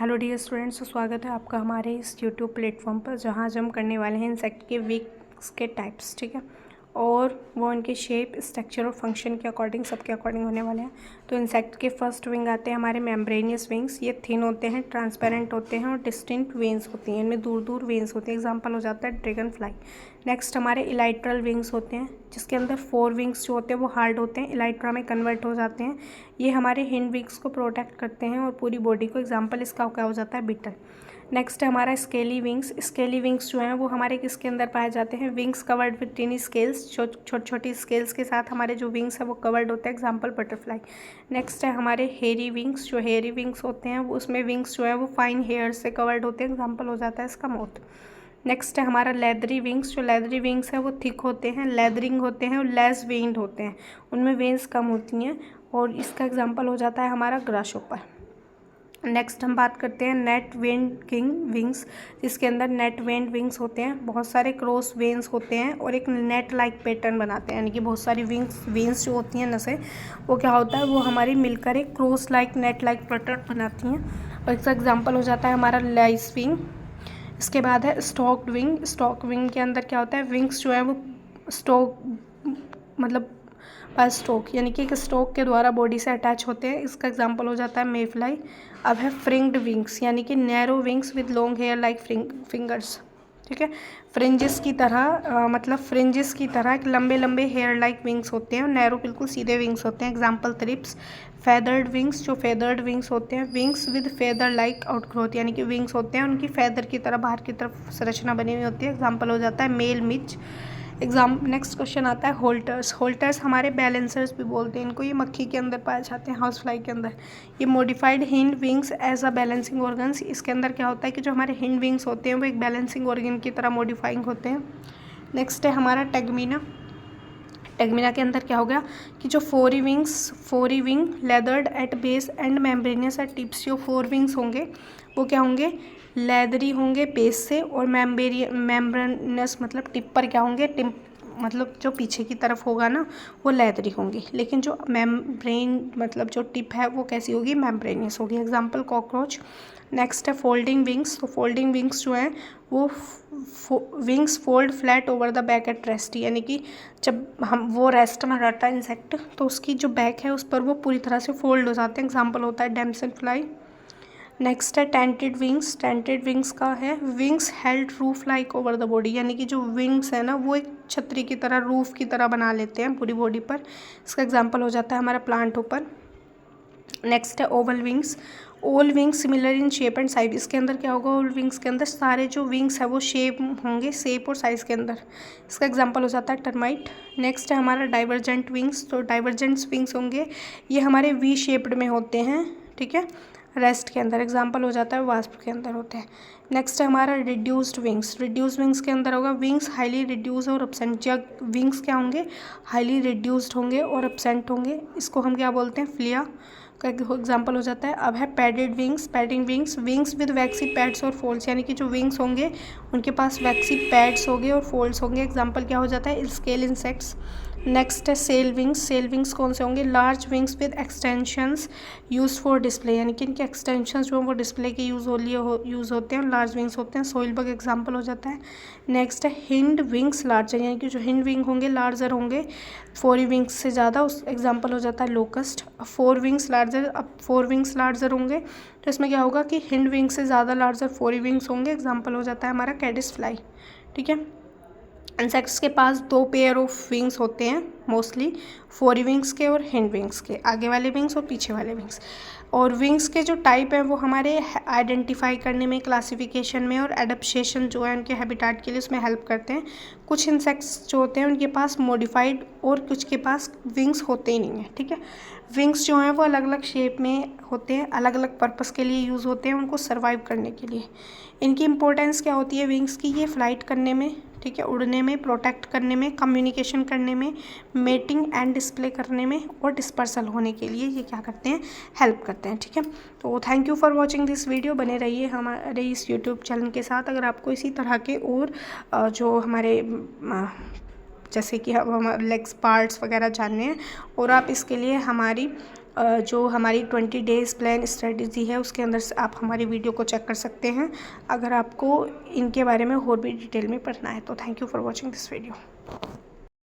Hello dear students, स्वागत है आपका हमारे इस यूट्यूब प्लेटफॉर्म पर, जहां आज हम करने वाले हैं इंसेक्ट के विंग्स के टाइप्स। ठीक है, और वो उनके शेप, स्ट्रक्चर और फंक्शन के अकॉर्डिंग, सबके अकॉर्डिंग होने वाले हैं। तो इंसेक्ट के फर्स्ट विंग आते हैं हमारे मेम्ब्रेनियस विंग्स। ये थिन होते हैं, ट्रांसपेरेंट होते हैं और डिस्टिंक्ट वेन्स होती हैं। इनमें दूर दूर वेन्स होती हैं। एग्जाम्पल हो जाता है ड्रैगन फ्लाई। नेक्स्ट हमारे इलाइट्रल विंग्स होते हैं, जिसके अंदर 4 विंग्स जो होते हैं वो हार्ड होते हैं, इलाइट्रा में कन्वर्ट हो जाते हैं। ये हमारे हिंड विंग्स को प्रोटेक्ट करते हैं और पूरी बॉडी को। एग्जाम्पल इसका क्या हो जाता है, बीटल। नेक्स्ट है हमारा स्केली विंग्स। स्केली विंग्स जो हैं वो हमारे किसके अंदर पाए जाते हैं, विंग्स कवर्ड विद टिनी स्केल्स। छोटी छोटी स्केल्स के साथ हमारे जो विंग्स है वो कवर्ड होते हैं। Example butterfly. नेक्स्ट है हमारे हेयरी विंग्स। जो हेयरी विंग्स होते हैं वो उसमें विंग्स जो है वो फाइन हेयर से कवर्ड होते हैं। एग्जाम्पल हो जाता है इसका मोथ। नेक्स्ट है हमारा लेदरी विंग्स। जो लेदरी विंग्स है वो थिक होते हैं, लेदरिंग होते हैं और लेस वेन्ड होते हैं। उनमें वेन्स कम होती हैं और इसका एग्जाम्पल हो जाता है हमारा ग्रासहोपर। नेक्स्ट हम बात करते हैं नेट वेन्ड किंग विंग्स, जिसके अंदर नेट वेन्ड विंग्स होते हैं। बहुत सारे क्रॉस वेन्स होते हैं और एक नेट लाइक पैटर्न बनाते हैं, यानी कि बहुत सारी वेन्स जो होती हैं नसें, वो क्या होता है, वो हमारी मिलकर एक cross like net like pattern बनाती हैं। और इसका एग्जाम्पल हो जाता है हमारा लाइस विंग। इसके बाद है स्टॉक्ड विंग। स्टॉक विंग के अंदर क्या होता है, विंग्स जो है वो स्टॉक मतलब बाय स्टॉक, यानी कि एक स्टॉक के द्वारा बॉडी से अटैच होते हैं। इसका एग्जांपल हो जाता है मेफ्लाई। अब है फ्रिंग्ड विंग्स, यानी कि narrow wings with long hair like fingers. ठीक है, फ्रिंजेस की तरह मतलब फ्रिंजेस की तरह एक लंबे लंबे हेयर लाइक विंग्स होते हैं और नैरो बिल्कुल सीधे विंग्स होते हैं। Example thrips. Feathered wings. जो फेदर्ड विंग्स होते हैं, wings with feather like outgrowth, यानी कि विंग्स होते हैं उनकी फेदर की तरह बाहर की तरफ संरचना बनी हुई होती है। एग्जाम्पल हो जाता है मेल मिच। नेक्स्ट क्वेश्चन आता है होल्टर्स। होल्टर्स हमारे बैलेंसर्स भी बोलते हैं इनको। ये मक्खी के अंदर पाए जाते हैं, हाउस फ्लाई के अंदर। ये modified hind wings as a balancing organs. इसके अंदर क्या होता है कि जो हमारे हिंड विंग्स होते हैं वो एक बैलेंसिंग ऑर्गन की तरह मॉडिफाइंग होते हैं। नेक्स्ट है हमारा टेगमीना। टेगमीना के अंदर क्या हो गया कि जो forewing leathered at base and membranous at tips. जो 4 विंग्स होंगे वो क्या होंगे, लेदरी होंगे बेस से, और मेम्ब्रेनियस मतलब टिप पर क्या होंगे, टिप मतलब जो पीछे की तरफ होगा ना वो लेदरी होंगी, लेकिन जो मेम्ब्रेन मतलब जो टिप है वो कैसी होगी, मेम्ब्रेनियस होगी। Example cockroach. नेक्स्ट है फोल्डिंग विंग्स। तो फोल्डिंग विंग्स जो हैं वो wings fold flat over the back at rest, यानी कि जब हम वो रेस्ट में रहता है इंसेक्ट तो उसकी जो बैक है उस पर वो पूरी तरह से फोल्ड हो जाते हैं। एग्जाम्पल होता है डैमसन फ्लाई। नेक्स्ट है टेंटेड विंग्स। टेंटेड विंग्स का है wings held roof like over the body, यानी कि जो विंग्स है ना वो एक छतरी की तरह, रूफ की तरह बना लेते हैं पूरी बॉडी पर। इसका एग्जाम्पल हो जाता है हमारा प्लांट ऊपर। नेक्स्ट है Oval wings. Oval wings similar in shape and size. इसके अंदर क्या होगा, ओवल विंग्स के अंदर सारे जो विंग्स है वो शेप होंगे, शेप और साइज़ के अंदर। इसका एग्जांपल हो जाता है टर्माइट। नेक्स्ट है हमारा डाइवर्जेंट विंग्स। तो डाइवर्जेंट विंग्स होंगे, ये हमारे वी शेप्ड में होते हैं। ठीक है, रेस्ट के अंदर। एग्जाम्पल हो जाता है वास्प के अंदर होते हैं। नेक्स्ट है हमारा रिड्यूस्ड विंग्स। रिड्यूस्ड विंग्स के अंदर होगा विंग्स हाईली रिड्यूस और एब्सेंट। या विंग्स क्या होंगे, हाईली रिड्यूस्ड होंगे और एब्सेंट होंगे। इसको हम क्या बोलते हैं, फ्लिया का एग्जाम्पल हो जाता है। अब है padded wings. Padding wings, wings with vaccine pads और फोल्ड्स, यानी कि जो विंग्स होंगे उनके पास वैक्सी पैड्स होंगे और फोल्ड्स होंगे। एग्जाम्पल क्या हो जाता है, स्केल इंसेक्ट्स। नेक्स्ट है सेल विंग्स। सेल विंग्स कौन से होंगे, large wings with extensions use for display, यानी कि इनके एक्सटेंशंस जो हैं वो डिस्प्ले के यूज़ होते हैं। लार्ज विंग्स होते हैं। सोइल बग एग्जाम्पल हो जाता है। नेक्स्ट है हिंड विंग्स लार्जर, यानी कि जो हिंड विंग होंगे लार्जर होंगे 4 विंग्स से ज़्यादा। उस एग्जाम्पल हो जाता है लोकस्ट। 4 विंग्स लार्जर, अब 4 विंग्स लार्जर होंगे तो इसमें क्या होगा कि हिंड विंग से ज़्यादा लार्जर 4 विंग्स होंगे। एग्जाम्पल हो जाता है हमारा कैडिस फ्लाई। ठीक है, इंसेक्ट्स के पास 2 पेयर ऑफ विंग्स होते हैं मोस्टली, 4 विंग्स के और हिंड विंग्स के, आगे वाले विंग्स और पीछे वाले विंग्स। और विंग्स के जो टाइप है वो हमारे आइडेंटिफाई करने में, क्लासिफिकेशन में और एडप्टेशन जो है उनके हैबिटेट के लिए उसमें हेल्प करते हैं। कुछ इंसेक्ट्स जो होते हैं उनके पास मॉडिफाइड और कुछ के पास विंग्स होते ही नहीं हैं। ठीक है, विंग्स जो हैं वो अलग अलग शेप में होते हैं, अलग अलग पर्पस के लिए यूज़ होते हैं उनको सर्वाइव करने के लिए। इनकी इंपॉर्टेंस क्या होती है विंग्स की, ये फ्लाइट करने में, ठीक है, उड़ने में, प्रोटेक्ट करने में, कम्युनिकेशन करने में, मेटिंग एंड डिस्प्ले करने में और डिस्पर्सल होने के लिए ये क्या करते हैं, हेल्प करते हैं। ठीक है, तो thank you for watching this video. बने रहिए हमारे इस यूट्यूब चैनल के साथ। अगर आपको इसी तरह के और जो हमारे जैसे कि हम लेग्स पार्ट्स वगैरह जानने हैं और आप इसके लिए हमारी जो हमारी 20 डेज़ प्लान स्ट्रेटजी है उसके अंदर से आप हमारी वीडियो को चेक कर सकते हैं अगर आपको इनके बारे में और भी डिटेल में पढ़ना है। तो thank you for watching this video.